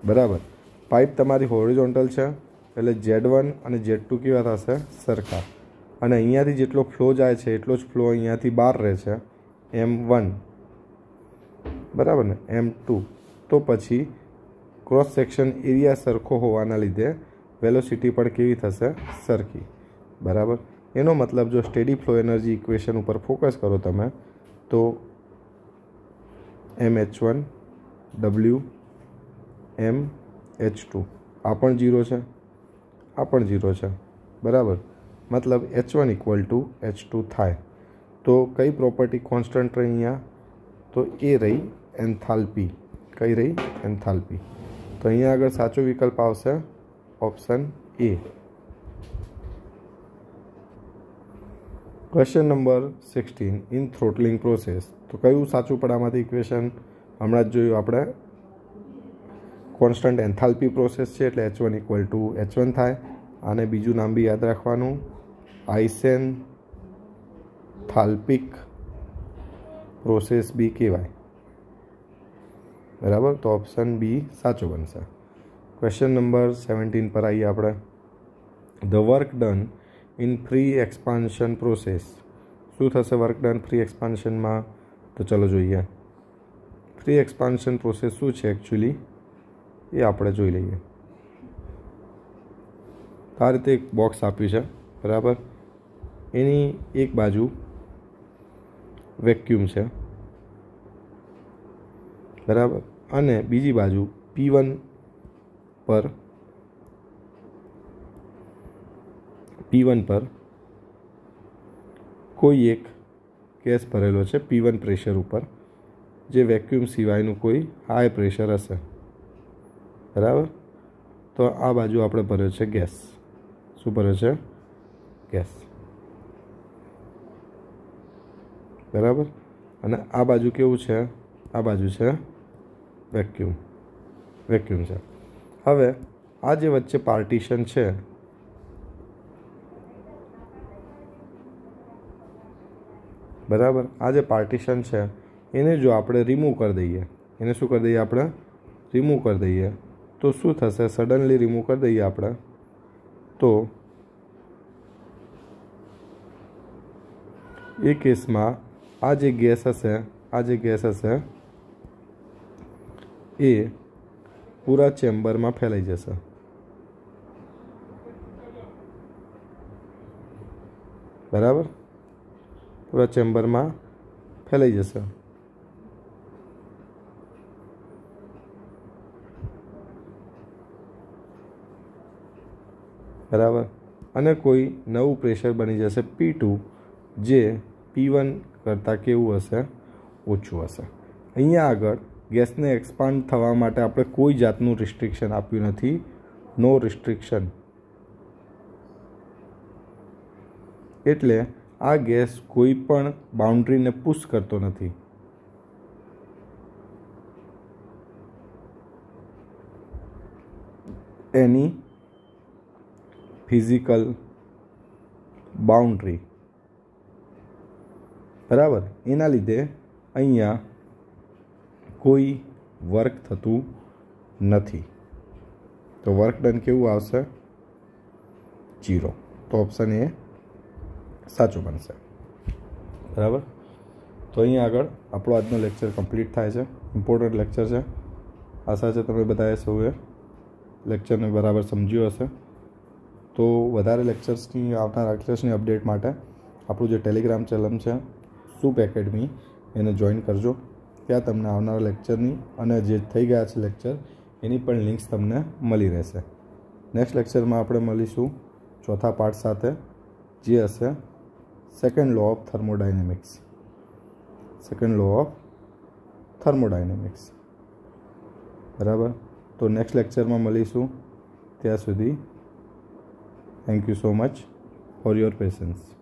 બરાબર. પાઇપ તમારી હોરિઝોન્ટલ છે, એટલે Z1 અને Z2 કેવા થશે? સરખા. અને અહીંયાથી જેટલો ફ્લો જાય છે એટલો જ ફ્લો અહીંયાથી બહાર રહે છે, M1, બરાબર ને, M2. તો પછી ક્રોસ સેક્શન એરિયા સરખો હોવાના લીધે વેલોસિટી પણ કેવી થશે? સરખી, બરાબર. એનો મતલબ જો સ્ટેડી ફ્લો એનર્જી ઇક્વેશન ઉપર ફોકસ કરો તમે તો MH1 W MH2 આ પણ 0 છે, આ પણ 0 છે, બરાબર. મતલબ H1 = H2 થાય. તો કઈ પ્રોપર્ટી કોન્સ્ટન્ટ રહી અહીંયા? તો એ રહી એન્થાલ્પી. કઈ રહી? એન્થાલ્પી. તો અહીંયા આગળ સાચો વિકલ્પ આવશે option A. Question number 16 in throttling process. તો કયું સાચું પડે આમાંથી ઇક્વેશન? હમણાં જ જોયું આપણે, કોન્સ્ટન્ટ એન્થાલ્પી પ્રોસેસ છે એટલે H1 = H1 થાય. અને બીજું નામ બી યાદ રાખવાનું, આઇસેન્થાલ્પિક પ્રોસેસ બી કહેવાય, બરાબર. તો ઓપ્શન બી સાચો બનશે. ક્વેશ્ચન નંબર 17 પર આવીએ આપણે. The work done in free expansion process. શું થશે વર્ક ડન ફ્રી એક્સપાન્શનમાં? તો ચલો જોઈએ. ફ્રી એક્સપાન્શન પ્રોસેસ શું છે એકચ્યુઅલી એ આપણે જોઈ લઈએ. આ રીતે એક બોક્સ આપ્યું છે, બરાબર. એની એક બાજુ વેક્યુમ છે, બરાબર. અને બીજી બાજુ P1 પર કોઈ એક ગેસ ભરેલો છે P1 પ્રેશર ઉપર, જે વેક્યુમ સિવાયનું કોઈ હાઈ પ્રેશર હશે, બરાબર. તો આ બાજુ આપણે ભર્યો છે ગેસ. શું ભર્યો છે? ગેસ, બરાબર. અને આ બાજુ કેવું છે? આ બાજુ છે વેક્યુમ છે. હવે આ જે વચ્ચે પાર્ટીશન છે, બરાબર, આ જે પાર્ટીશન છે એને જો આપણે રિમૂવ કરી દઈએ, એને શું કરી દઈએ આપણે? રિમૂવ કરી દઈએ. તો શું થશે? સડનલી રિમૂવ કરી દઈએ આપણે તો એ કેસમાં આ જે ગેસ હશે એ પૂરા ચેમ્બરમાં ફેલાઈ જશે, બરાબર. પૂરા ચેમ્બરમાં ફેલાઈ જશે. બરાબર. અને કોઈ નવું પ્રેશર બની જશે P2, જે P1 કરતાં કેવું હશે? ઓછું હશે. અહીંયા આગળ ગેસને એક્સપાન્ડ થવા માટે આપણે કોઈ જાતનું રિસ્ટ્રિક્શન આપ્યું નથી, નો રિસ્ટ્રિક્શન. એટલે આ ગેસ કોઈ પણ બાઉન્ડ્રીને પુશ કરતો નથી. એની ફિઝિકલ બાઉન્ડ્રી, બરાબર. એના લીધે અહીંયા કોઈ વર્ક થતું નથી. તો વર્ક ડન કેવું આવશે? 0. તો ઓપ્શન એ સાચું બનશે, બરાબર. તો અહીં આગળ આપણો આજનો લેક્ચર કમ્પ્લીટ થાય છે. ઇમ્પોર્ટન્ટ લેક્ચર છે. આશા છે તમે બધાએ સૌએ લેક્ચરને બરાબર સમજ્યું હશે. તો વધારે લેક્ચર્સની આવનારા લેક્ચર્સની અપડેટ માટે આપણું જે ટેલિગ્રામ ચેનલ છે સૂપ એકેડમી એને જોઈન કરજો. ત્યાં તમને આવનારા લેક્ચરની અને જે થઈ ગયા છે લેક્ચર એની પણ લિંક્સ તમને મળી રહેશે. નેક્સ્ટ લેક્ચરમાં આપણે મળીશું ચોથા પાર્ટ સાથે, જે હશે સેકન્ડ લો ઓફ થર્મોડાયનેમિક્સ. બરાબર. તો નેક્સ્ટ લેક્ચરમાં મળીશું. ત્યાં સુધી thank you so much for your patience.